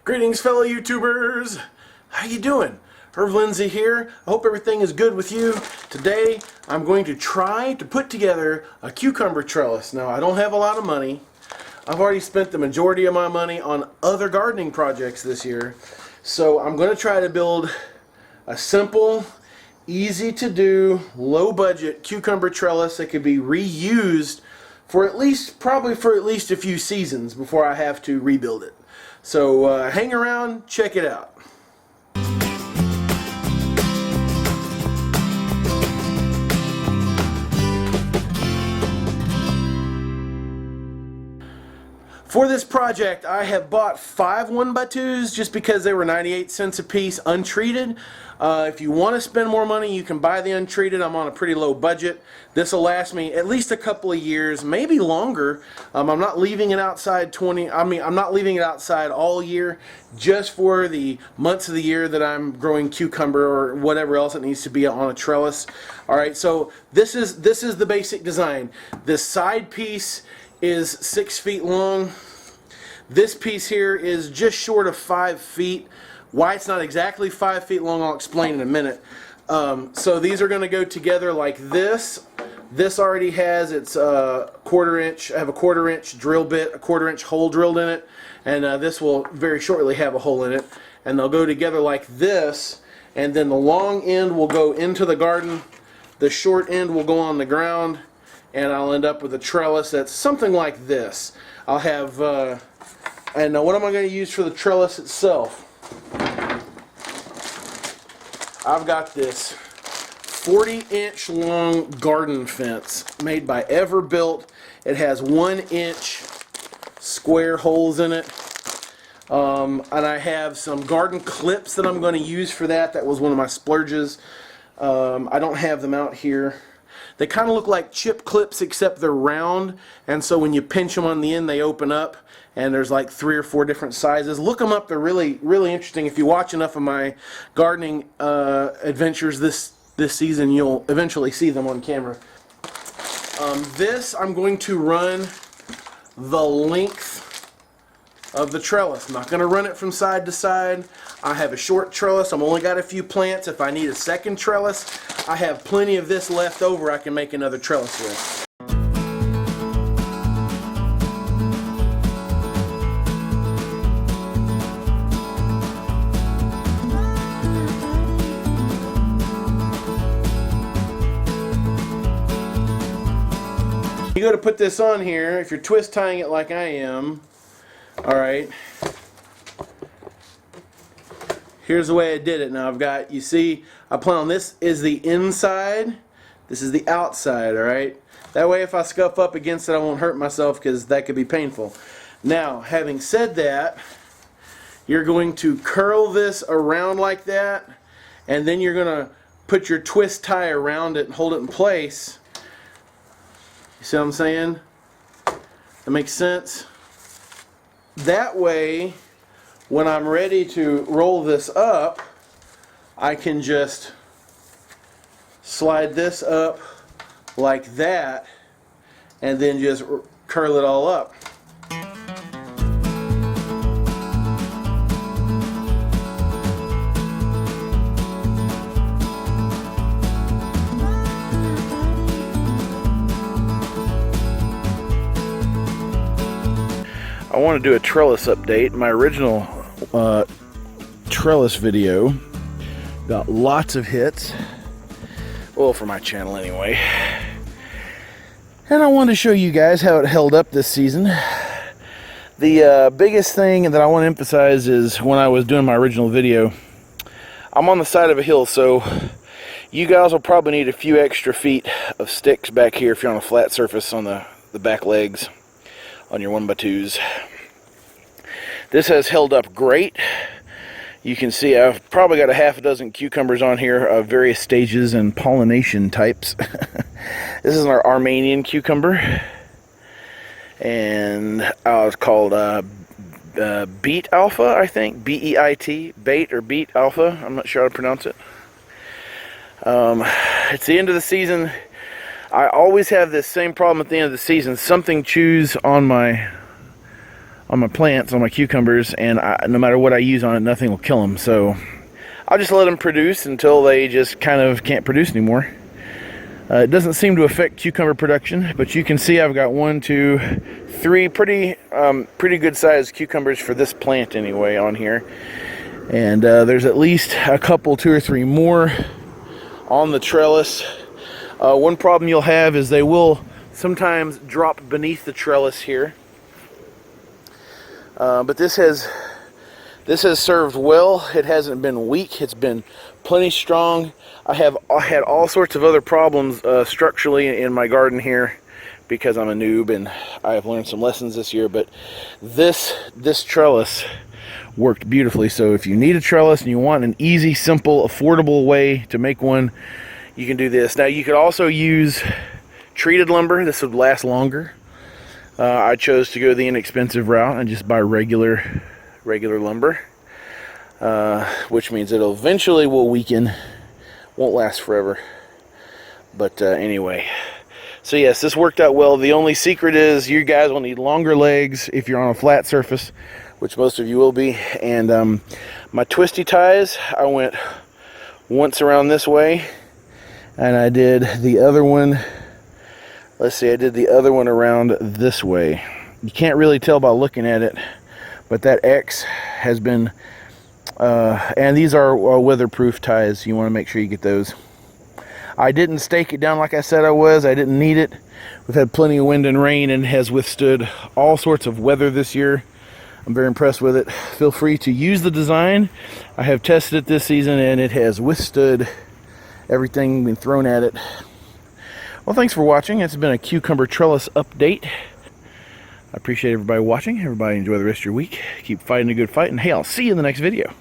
Greetings, fellow YouTubers. How you doing? Herb Lindsay here. I hope everything is good with you. Today I'm going to try to put together a cucumber trellis. Now I don't have a lot of money. I've already spent the majority of my money on other gardening projects this year. So I'm going to try to build a simple, easy to do, low budget cucumber trellis that could be reused for probably for at least a few seasons before I have to rebuild it. So hang around, check it out. For this project, I have bought 5 1x2s just because they were 98 cents a piece untreated. If you want to spend more money, you can buy the untreated. I'm on a pretty low budget. This will last me at least a couple of years, maybe longer. I'm not leaving it outside I'm not leaving it outside all year, just for the months of the year that I'm growing cucumber or whatever else it needs to be on a trellis. All right, so this is the basic design. This side piece is 6 feet long. This piece here is just short of 5 feet. Why it's not exactly 5 feet long, I'll explain in a minute. So these are going to go together like this. This already has its quarter inch. I have a 1/4 inch drill bit, a 1/4 inch hole drilled in it, and this will very shortly have a hole in it. And they'll go together like this, and then the long end will go into the garden. The short end will go on the ground, and I'll end up with a trellis that's something like this. I'll have, and what am I going to use for the trellis itself? I've got this 40-inch long garden fence made by Everbuilt. It has 1-inch square holes in it. And I have some garden clips that I'm going to use for that. That was one of my splurges. I don't have them out here. They kind of look like chip clips, except they're round, and so when you pinch them on the end, they open up, and there's like 3 or 4 different sizes. Look them up. They're really, really interesting. If you watch enough of my gardening adventures this season, you'll eventually see them on camera. This I'm going to run the length of the trellis. I'm not going to run it from side to side. I have a short trellis. I've only got a few plants. If I need a second trellis, I have plenty of this left over. I can make another trellis with. You go to put this on here, if you're twist tying it like I am, alright, here's the way I did it. Now I've got, you see, I plan on this is the inside, this is the outside, alright? That way if I scuff up against it I won't hurt myself, because that could be painful. Now, having said that, you're going to curl this around like that, and then you're going to put your twist tie around it and hold it in place. You see what I'm saying? That makes sense? That way, when I'm ready to roll this up, I can just slide this up like that and then just curl it all up. I want to do a trellis update. My original trellis video got lots of hits. Well, for my channel anyway. And I wanted to show you guys how it held up this season. The biggest thing that I want to emphasize is when I was doing my original video, I'm on the side of a hill, so you guys will probably need a few extra feet of sticks back here if you're on a flat surface on the back legs on your 1x2s. This has held up great. You can see I've probably got a half a dozen cucumbers on here of various stages and pollination types. This is our Armenian cucumber, and it's called Beet Alpha, I think, B-E-I-T, Bait or Beet Alpha. I'm not sure how to pronounce it. It's the end of the season. I always have this same problem at the end of the season. Something chews on my on my plants, on my cucumbers, and no matter what I use on it, nothing will kill them. So I'll just let them produce until they just kind of can't produce anymore. It doesn't seem to affect cucumber production, but you can see I've got 1, 2, 3 pretty good sized cucumbers for this plant anyway on here. And there's at least a couple, 2 or 3 more on the trellis. One problem you'll have is they will sometimes drop beneath the trellis here. But this has served well. It hasn't been weak. It's been plenty strong. I had all sorts of other problems structurally in my garden here because I'm a noob and I have learned some lessons this year. But this trellis worked beautifully. So if you need a trellis and you want an easy, simple, affordable way to make one, you can do this. Now you could also use treated lumber. This would last longer. I chose to go the inexpensive route and just buy regular lumber, which means it'll eventually will weaken, won't last forever. But anyway, so yes, this worked out well. The only secret is you guys will need longer legs if you're on a flat surface, which most of you will be. And my twisty ties, I went once around this way, and I did the other one. Let's see, I did the other one around this way. You can't really tell by looking at it, but that X has been, and these are weatherproof ties. You want to make sure you get those. I didn't stake it down like I said I was. I didn't need it. We've had plenty of wind and rain and has withstood all sorts of weather this year. I'm very impressed with it. Feel free to use the design. I have tested it this season and it has withstood everything being thrown at it. Well, thanks for watching. It's been a cucumber trellis update. I appreciate everybody watching. Everybody enjoy the rest of your week. Keep fighting a good fight. And hey, I'll see you in the next video.